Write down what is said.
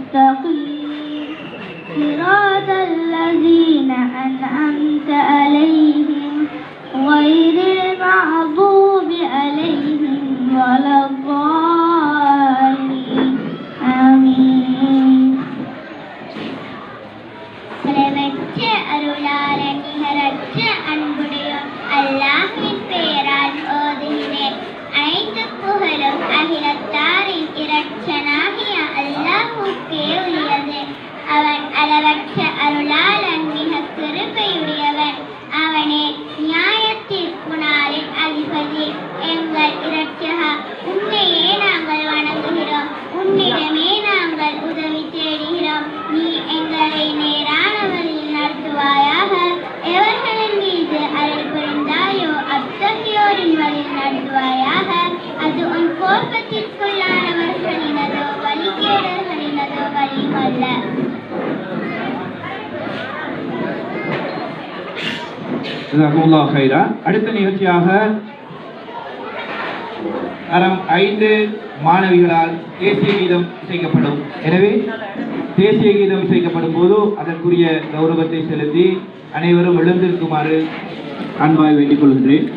مستقيم صراط الذين أنعمت عليهم غير المغضوب عليهم ولا الضالين آمين. அளவற்ற அருளாளன் நிகரற்ற அன்புடையோன் அல்லாஹ்வின் பெயரால் ஓதுகிறேன். அனைத்து புகழும் அகிலத்தாரின் இரட்சனாகிய அல்லாஹ்வுக்கே உரியது. அவன் அளவற்ற அருளாளன் மிக கிருபையுடையவன். அவனே நியாயத்தீர்ப்பு நாளின் அதிபதி. எங்கள் இரட்சகா, உன்னையே நாங்கள் வணங்குகிறோம், உன்னிடமே நாங்கள் உதவி தேடுகிறோம். நீ எங்களை நேரான வழியில் நடத்துவாயாக. எவர்களின் மீது அருள் புரிந்தாயோ அத்தகையோரின் வழியில் நடத்துவாயாக. அது உன் கோபத்திற்குள்ளானவர்களினதோ வழிகேடர்களினதோ வழியல்ல. அடுத்த நிகழ்ச்சியாக தரம் 5 மாணவிகளால் தேசிய கீதம் இசைக்கப்படும். எனவே தேசிய கீதம் இசைக்கப்படும் போது அதற்குரிய கௌரவத்தை செலுத்தி அனைவரும் எழுந்திருக்குமாறு அன்பாய் வேண்டிக் கொள்கின்றேன்.